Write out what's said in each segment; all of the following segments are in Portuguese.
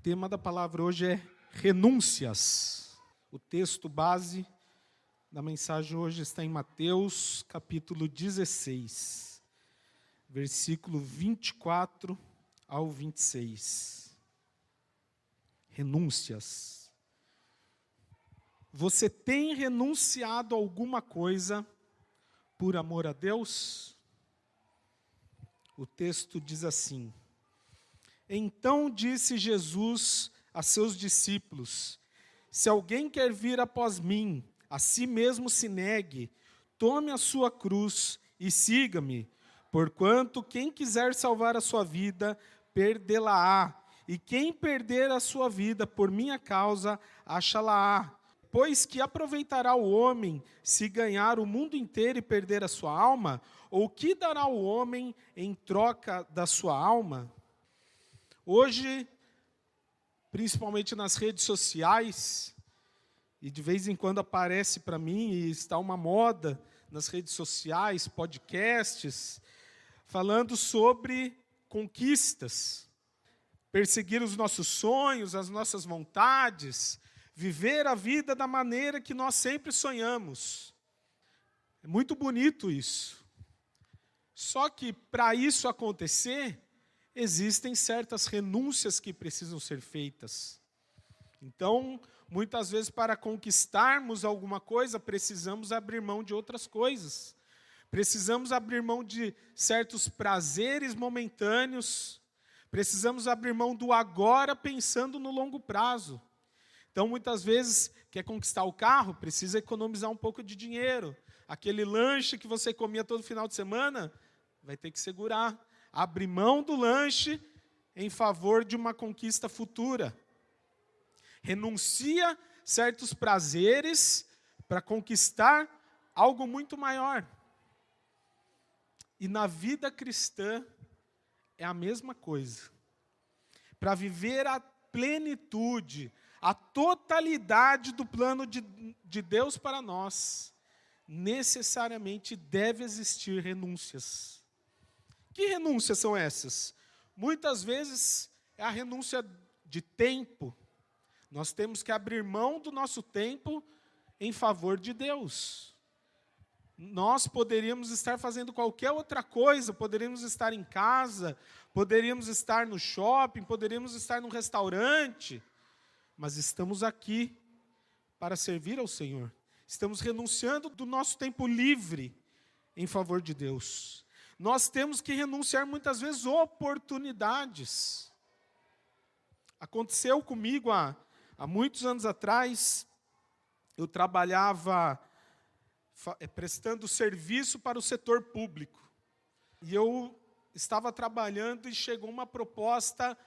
tema da palavra hoje é renúncias. O texto base da mensagem hoje está em Mateus, capítulo 16, versículo 24 ao 26. Renúncias. Você tem renunciado a alguma coisa por amor a Deus? O texto diz assim: Então disse Jesus a seus discípulos: Se alguém quer vir após mim, a si mesmo se negue, tome a sua cruz e siga-me. Porquanto quem quiser salvar a sua vida, perdê-la-á. E quem perder a sua vida por minha causa, achá-la-á. Pois que aproveitará o homem se ganhar o mundo inteiro e perder a sua alma? Ou que dará o homem em troca da sua alma? Hoje, principalmente nas redes sociais, e de vez em quando aparece para mim, e está uma moda nas redes sociais, podcasts, falando sobre conquistas, perseguir os nossos sonhos, as nossas vontades, viver a vida da maneira que nós sempre sonhamos. É muito bonito isso. Só que para isso acontecer, existem certas renúncias que precisam ser feitas. Então, muitas vezes, para conquistarmos alguma coisa, precisamos abrir mão de outras coisas. Precisamos abrir mão de certos prazeres momentâneos. Precisamos abrir mão do agora pensando no longo prazo. Então, muitas vezes, quer conquistar o carro, precisa economizar um pouco de dinheiro. Aquele lanche que você comia todo final de semana, vai ter que segurar. Abre mão do lanche em favor de uma conquista futura. Renuncia certos prazeres para conquistar algo muito maior. E na vida cristã é a mesma coisa. Para viver a plenitude, a totalidade do plano de Deus para nós, necessariamente deve existir renúncias. Que renúncias são essas? Muitas vezes é a renúncia de tempo. Nós temos que abrir mão do nosso tempo em favor de Deus. Nós poderíamos estar fazendo qualquer outra coisa, poderíamos estar em casa, poderíamos estar no shopping, poderíamos estar no restaurante, mas estamos aqui para servir ao Senhor. Estamos renunciando do nosso tempo livre em favor de Deus. Nós temos que renunciar muitas vezes oportunidades. Aconteceu comigo há muitos anos atrás. Eu trabalhava prestando serviço para o setor público. E eu estava trabalhando e chegou uma proposta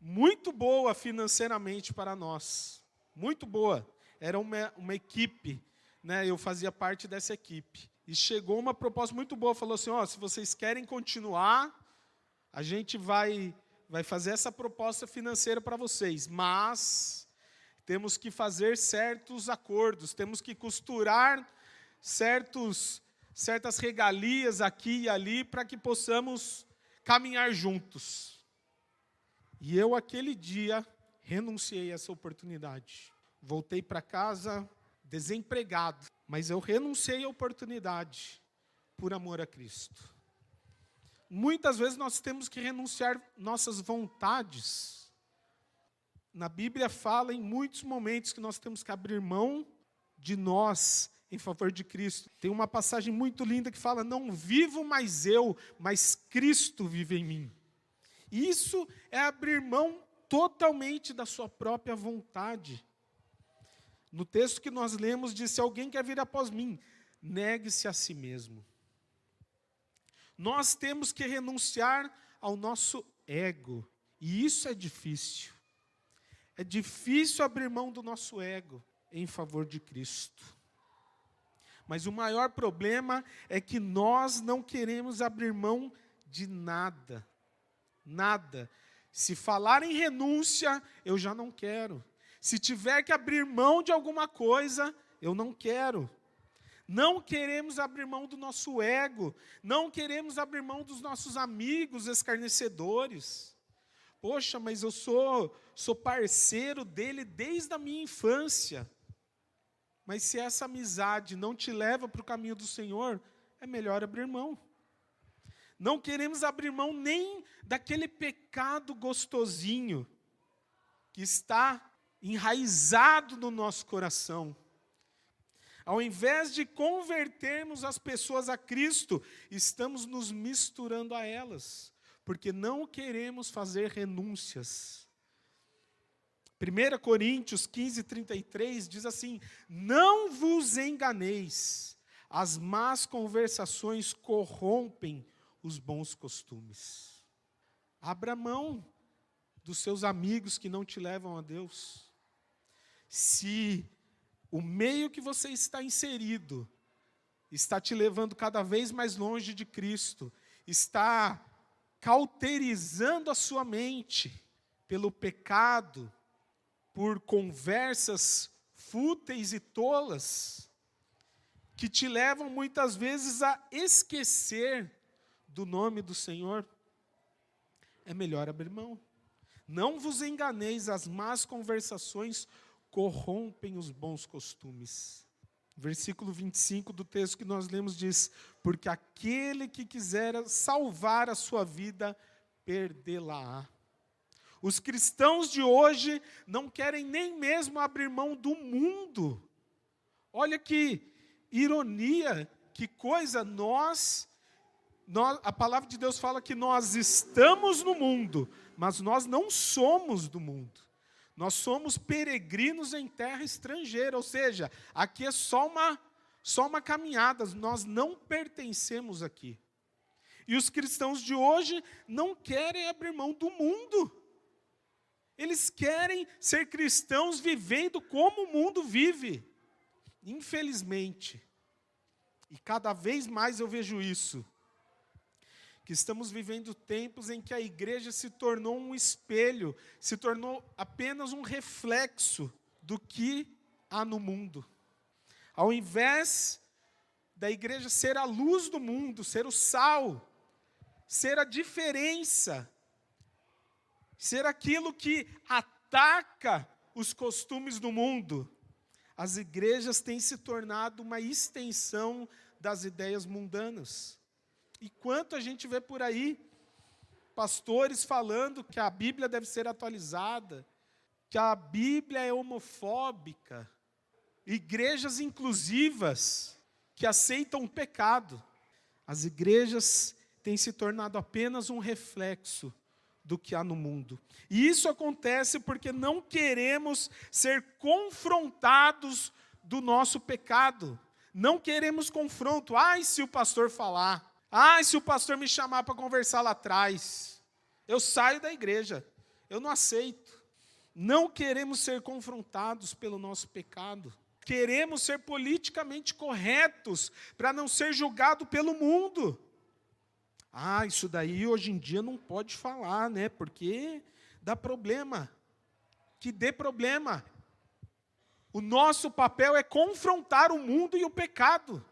muito boa financeiramente para nós. Muito boa. Era uma equipe, né? Eu fazia parte dessa equipe. E chegou uma proposta muito boa. Falou assim, se vocês querem continuar, a gente vai fazer essa proposta financeira para vocês. Mas temos que fazer certos acordos, temos que costurar certas regalias aqui e ali para que possamos caminhar juntos. E eu, aquele dia, renunciei a essa oportunidade. Voltei para casa desempregado, mas eu renunciei à oportunidade por amor a Cristo. Muitas vezes nós temos que renunciar nossas vontades. Na Bíblia fala em muitos momentos que nós temos que abrir mão de nós em favor de Cristo. Tem uma passagem muito linda que fala: não vivo mais eu, mas Cristo vive em mim. Isso é abrir mão totalmente da sua própria vontade. No texto que nós lemos, diz: se alguém quer vir após mim, negue-se a si mesmo. Nós temos que renunciar ao nosso ego. E isso é difícil. É difícil abrir mão do nosso ego em favor de Cristo. Mas o maior problema é que nós não queremos abrir mão de nada. Nada. Se falar em renúncia, eu já não quero. Se tiver que abrir mão de alguma coisa, eu não quero. Não queremos abrir mão do nosso ego. Não queremos abrir mão dos nossos amigos escarnecedores. Poxa, mas eu sou parceiro dele desde a minha infância. Mas se essa amizade não te leva para o caminho do Senhor, é melhor abrir mão. Não queremos abrir mão nem daquele pecado gostosinho que está enraizado no nosso coração. Ao invés de convertermos as pessoas a Cristo, estamos nos misturando a elas, porque não queremos fazer renúncias. 1 Coríntios 15:33 diz assim: não vos enganeis, as más conversações corrompem os bons costumes. Abra mão dos seus amigos que não te levam a Deus. Se o meio que você está inserido está te levando cada vez mais longe de Cristo, está cauterizando a sua mente pelo pecado, por conversas fúteis e tolas, que te levam muitas vezes a esquecer do nome do Senhor, é melhor abrir mão. Não vos enganeis, as más conversações corrompem os bons costumes. Versículo 25 do texto que nós lemos diz: porque aquele que quiser salvar a sua vida, perdê-la-á. Os cristãos de hoje não querem nem mesmo abrir mão do mundo. Olha que ironia, que coisa, a palavra de Deus fala que nós estamos no mundo, mas nós não somos do mundo. Nós somos peregrinos em terra estrangeira, ou seja, aqui é só uma caminhada, nós não pertencemos aqui. E os cristãos de hoje não querem abrir mão do mundo. Eles querem ser cristãos vivendo como o mundo vive. Infelizmente, e cada vez mais eu vejo isso, que estamos vivendo tempos em que a igreja se tornou um espelho, se tornou apenas um reflexo do que há no mundo. Ao invés da igreja ser a luz do mundo, ser o sal, ser a diferença, ser aquilo que ataca os costumes do mundo, as igrejas têm se tornado uma extensão das ideias mundanas. E quanto a gente vê por aí, pastores falando que a Bíblia deve ser atualizada, que a Bíblia é homofóbica, igrejas inclusivas que aceitam o pecado. As igrejas têm se tornado apenas um reflexo do que há no mundo. E isso acontece porque não queremos ser confrontados do nosso pecado. Não queremos confronto. Ai, se o pastor falar. Ai, se o pastor me chamar para conversar lá atrás. Eu saio da igreja. Eu não aceito. Não queremos ser confrontados pelo nosso pecado. Queremos ser politicamente corretos para não ser julgado pelo mundo. Ah, isso daí hoje em dia não pode falar, né? Porque dá problema. Que dê problema. O nosso papel é confrontar o mundo e o pecado.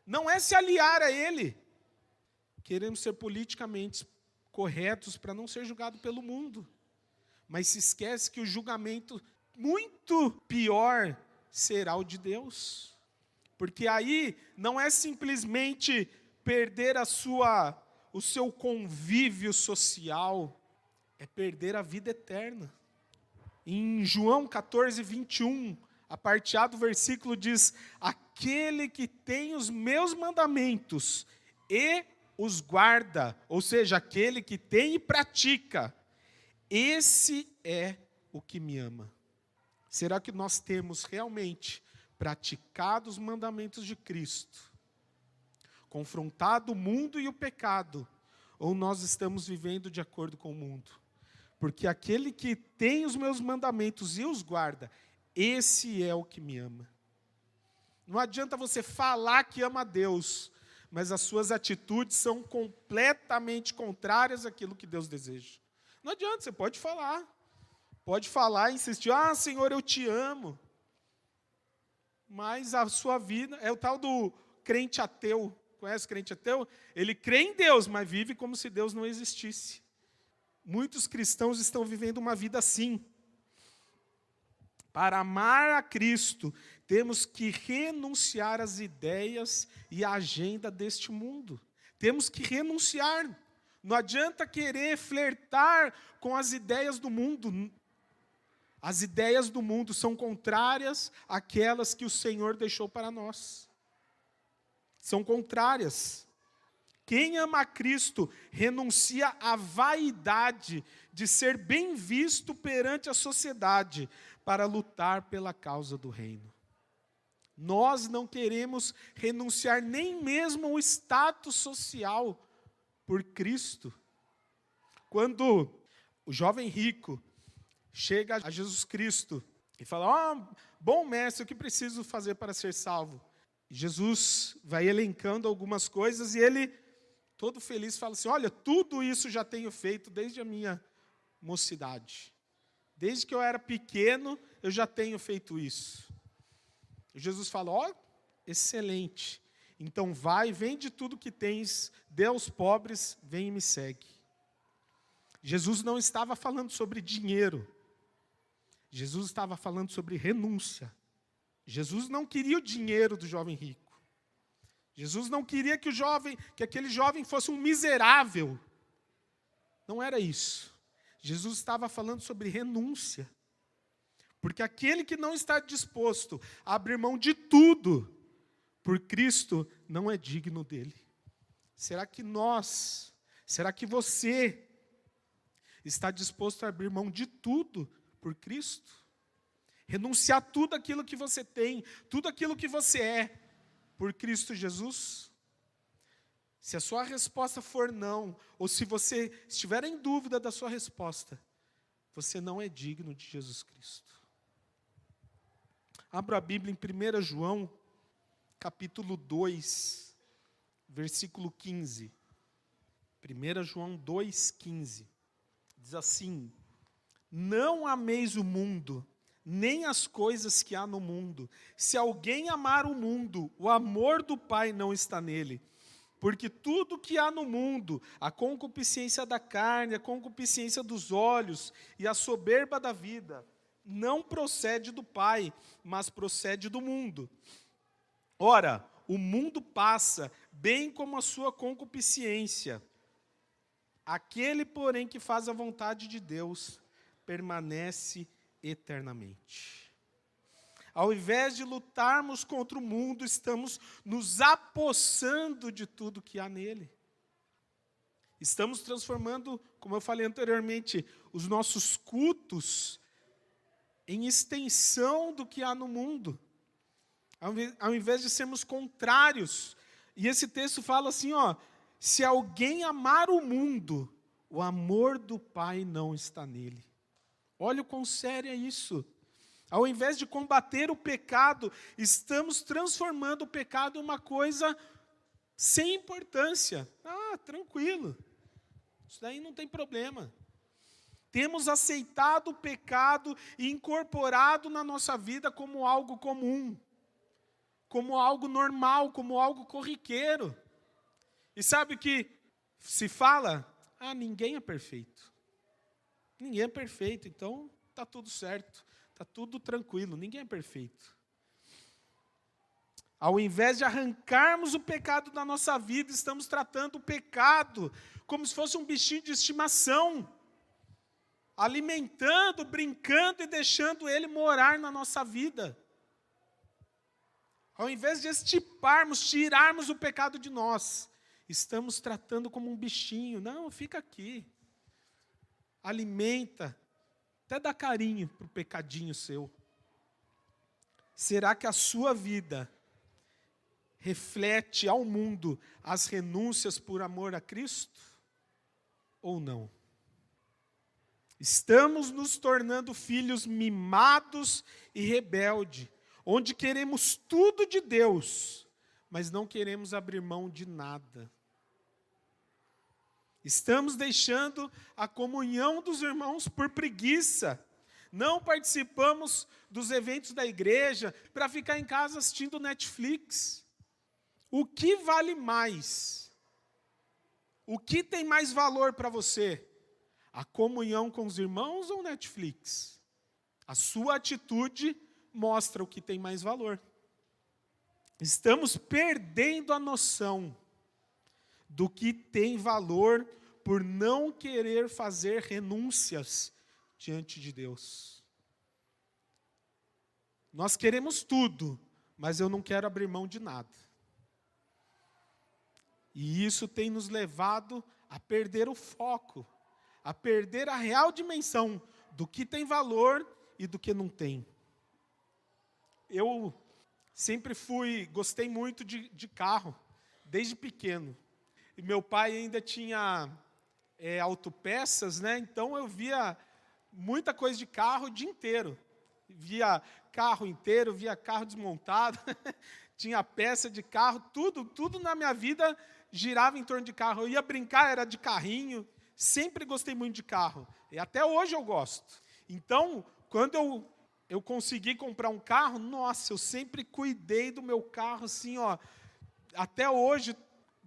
Não é se aliar a ele. Queremos ser politicamente corretos para não ser julgado pelo mundo. Mas se esquece que o julgamento muito pior será o de Deus. Porque aí não é simplesmente perder o seu convívio social, é perder a vida eterna. Em João 14:21, a parte A do versículo diz: aquele que tem os meus mandamentos e os guarda, ou seja, aquele que tem e pratica, esse é o que me ama. Será que nós temos realmente praticado os mandamentos de Cristo? Confrontado o mundo e o pecado, ou nós estamos vivendo de acordo com o mundo? Porque aquele que tem os meus mandamentos e os guarda, esse é o que me ama. Não adianta você falar que ama a Deus, mas as suas atitudes são completamente contrárias àquilo que Deus deseja. Não adianta, você pode falar e insistir: ah, Senhor, eu te amo. Mas a sua vida é o tal do crente ateu. Conhece o crente ateu? Ele crê em Deus, mas vive como se Deus não existisse. Muitos cristãos estão vivendo uma vida assim. Para amar a Cristo, temos que renunciar às ideias e à agenda deste mundo. Temos que renunciar. Não adianta querer flertar com as ideias do mundo. As ideias do mundo são contrárias àquelas que o Senhor deixou para nós. São contrárias. Quem ama a Cristo renuncia à vaidade de ser bem visto perante a sociedade para lutar pela causa do reino. Nós não queremos renunciar nem mesmo ao status social por Cristo. Quando o jovem rico chega a Jesus Cristo e fala: bom mestre, o que preciso fazer para ser salvo? Jesus vai elencando algumas coisas e ele, todo feliz, fala assim: olha, tudo isso já tenho feito desde a minha mocidade. Desde que eu era pequeno, eu já tenho feito isso. Jesus fala: excelente. Então vai, vende tudo que tens, dê aos pobres, vem e me segue. Jesus não estava falando sobre dinheiro. Jesus estava falando sobre renúncia. Jesus não queria o dinheiro do jovem rico. Jesus não queria que aquele jovem fosse um miserável. Não era isso. Jesus estava falando sobre renúncia. Porque aquele que não está disposto a abrir mão de tudo por Cristo não é digno dele. Será que você está disposto a abrir mão de tudo por Cristo? Renunciar tudo aquilo que você tem, tudo aquilo que você é, por Cristo Jesus? Se a sua resposta for não, ou se você estiver em dúvida da sua resposta, você não é digno de Jesus Cristo. Abra a Bíblia em 1 João, capítulo 2, versículo 15. 1 João 2,15. Diz assim: não ameis o mundo, nem as coisas que há no mundo. Se alguém amar o mundo, o amor do Pai não está nele. Porque tudo que há no mundo, a concupiscência da carne, a concupiscência dos olhos e a soberba da vida, não procede do Pai, mas procede do mundo. Ora, o mundo passa, bem como a sua concupiscência. Aquele, porém, que faz a vontade de Deus, permanece eternamente. Ao invés de lutarmos contra o mundo, estamos nos apossando de tudo que há nele. Estamos transformando, como eu falei anteriormente, os nossos cultos em extensão do que há no mundo. Ao invés de sermos contrários. E esse texto fala assim, se alguém amar o mundo, o amor do Pai não está nele. Olha o quão sério é isso. Ao invés de combater o pecado, estamos transformando o pecado em uma coisa sem importância. Tranquilo. Isso daí não tem problema. Temos aceitado o pecado e incorporado na nossa vida como algo comum, como algo normal, como algo corriqueiro. E sabe o que se fala? Ninguém é perfeito. Ninguém é perfeito, então está tudo certo, está tudo tranquilo, ninguém é perfeito. Ao invés de arrancarmos o pecado da nossa vida, estamos tratando o pecado como se fosse um bichinho de estimação, alimentando, brincando e deixando ele morar na nossa vida. Ao invés de extirparmos, tirarmos o pecado de nós, estamos tratando como um bichinho. Não, fica aqui. Alimenta, até dá carinho para o pecadinho seu. Será que a sua vida reflete ao mundo as renúncias por amor a Cristo? Ou não? Estamos nos tornando filhos mimados e rebeldes, onde queremos tudo de Deus, mas não queremos abrir mão de nada. Estamos deixando a comunhão dos irmãos por preguiça. Não participamos dos eventos da igreja para ficar em casa assistindo Netflix. O que vale mais? O que tem mais valor para você? A comunhão com os irmãos ou Netflix? A sua atitude mostra o que tem mais valor. Estamos perdendo a noção do que tem valor por não querer fazer renúncias diante de Deus. Nós queremos tudo, mas eu não quero abrir mão de nada. E isso tem nos levado a perder o foco, a perder a real dimensão do que tem valor e do que não tem. Eu sempre gostei muito de carro, desde pequeno. E meu pai ainda tinha autopeças, né? Então eu via muita coisa de carro o dia inteiro. Via carro inteiro, via carro desmontado, tinha peça de carro, tudo na minha vida girava em torno de carro. Eu ia brincar, era de carrinho, sempre gostei muito de carro. E até hoje eu gosto. Então, quando eu consegui comprar um carro, nossa, eu sempre cuidei do meu carro, assim, ó. Até hoje,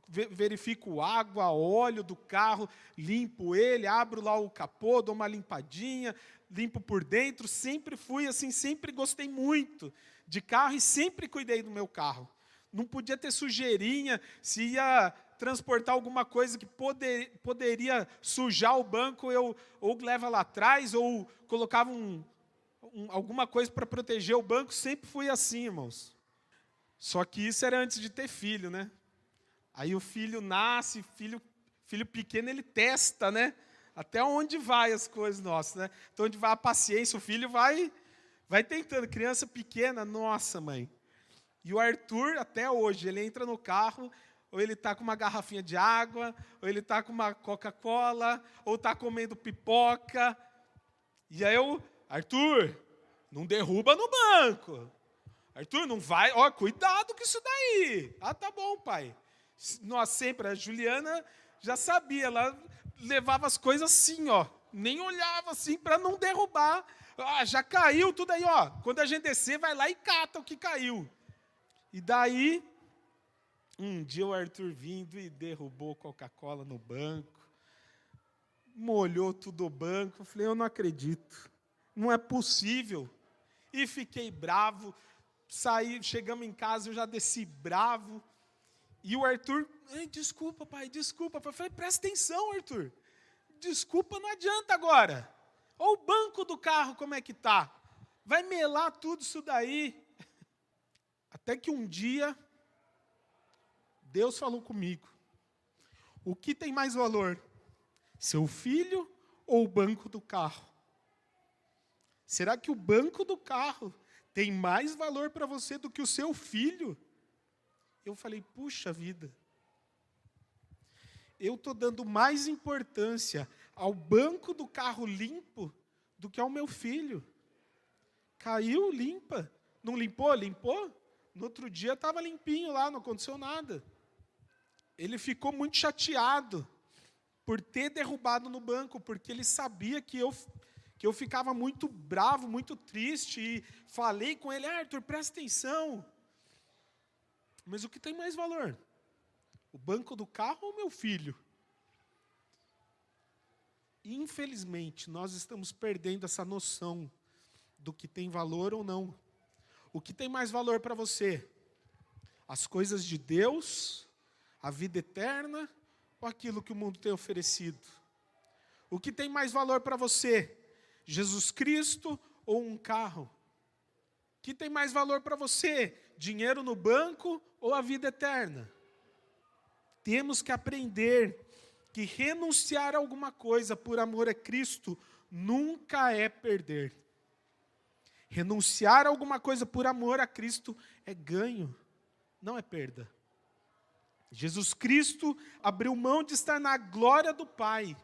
verifico água, óleo do carro, limpo ele, abro lá o capô, dou uma limpadinha, limpo por dentro. Sempre fui assim, sempre gostei muito de carro e sempre cuidei do meu carro. Não podia ter sujeirinha, se ia transportar alguma coisa que poderia sujar o banco, eu ou leva lá atrás, ou colocava alguma coisa para proteger o banco. Sempre fui assim, irmãos. Só que isso era antes de ter filho, né? Aí o filho nasce, filho pequeno, ele testa, né? Até onde vai as coisas nossas, né? Até onde vai a paciência, o filho vai tentando. Criança pequena, nossa, mãe. E o Arthur, até hoje, ele entra no carro, ou ele está com uma garrafinha de água, ou ele está com uma Coca-Cola, ou está comendo pipoca. E aí Arthur, não derruba no banco. Arthur, não vai, ó, cuidado com isso daí. Ah, tá bom, pai. Nós sempre, a Juliana já sabia, ela levava as coisas assim, ó, nem olhava assim para não derrubar. Ah, já caiu tudo aí, ó. Quando a gente descer, vai lá e cata o que caiu. E daí, um dia o Arthur vindo e derrubou Coca-Cola no banco, molhou tudo o banco. Eu falei, eu não acredito, não é possível. E fiquei bravo, chegamos em casa, eu já desci bravo. E o Arthur, desculpa, pai, desculpa. Eu falei, presta atenção, Arthur. Desculpa, não adianta agora. Olha o banco do carro, como é que está. Vai melar tudo isso daí. Até que um dia, Deus falou comigo. O que tem mais valor? Seu filho ou o banco do carro? Será que o banco do carro tem mais valor para você do que o seu filho? Eu falei, puxa vida. Eu estou dando mais importância ao banco do carro limpo do que ao meu filho. Caiu, limpa. Não limpou? Limpou. No outro dia estava limpinho lá, não aconteceu nada. Ele ficou muito chateado por ter derrubado no banco, porque ele sabia que eu ficava muito bravo, muito triste, e falei com ele, Arthur, presta atenção. Mas o que tem mais valor? O banco do carro ou o meu filho? Infelizmente, nós estamos perdendo essa noção do que tem valor ou não. O que tem mais valor para você? As coisas de Deus, a vida eterna, ou aquilo que o mundo tem oferecido? O que tem mais valor para você? Jesus Cristo ou um carro? O que tem mais valor para você? Dinheiro no banco ou a vida eterna? Temos que aprender que renunciar a alguma coisa por amor a Cristo nunca é perder. Renunciar a alguma coisa por amor a Cristo é ganho, não é perda. Jesus Cristo abriu mão de estar na glória do Pai,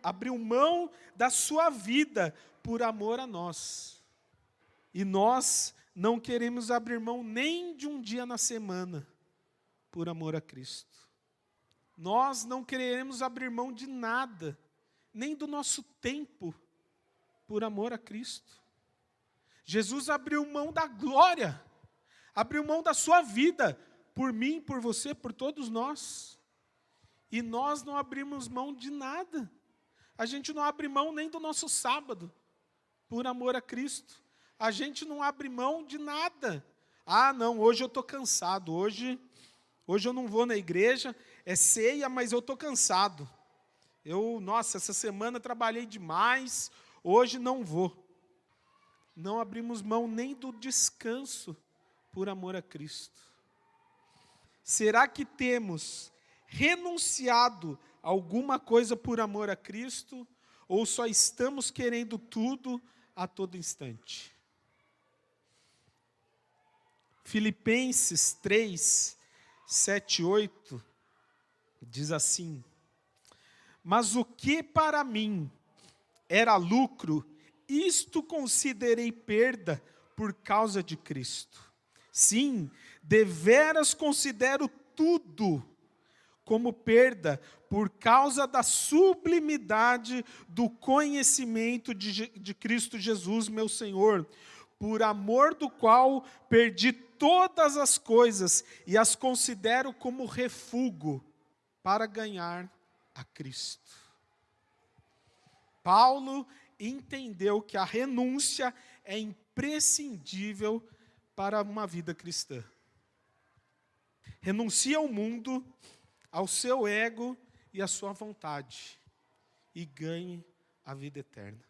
abriu mão da sua vida por amor a nós. E nós não queremos abrir mão nem de um dia na semana por amor a Cristo. Nós não queremos abrir mão de nada, nem do nosso tempo, por amor a Cristo. Jesus abriu mão da glória, abriu mão da sua vida, por mim, por você, por todos nós. E nós não abrimos mão de nada, A gente não abre mão nem do nosso sábado, por amor a Cristo. A gente não abre mão de nada. Ah, não, hoje eu estou cansado, hoje eu não vou na igreja, é ceia, mas eu estou cansado. Nossa, essa semana trabalhei demais, hoje não vou. Não abrimos mão nem do descanso por amor a Cristo. Será que temos renunciado a alguma coisa por amor a Cristo, ou só estamos querendo tudo a todo instante? Filipenses 3, 7, 8, diz assim: mas o que para mim era lucro, isto considerei perda por causa de Cristo. Sim, deveras considero tudo como perda por causa da sublimidade do conhecimento de Cristo Jesus, meu Senhor, por amor do qual perdi todas as coisas e as considero como refúgio para ganhar a Cristo. Paulo entendeu que a renúncia é imprescindível para uma vida cristã. Renuncia ao mundo, ao seu ego e à sua vontade, e ganhe a vida eterna.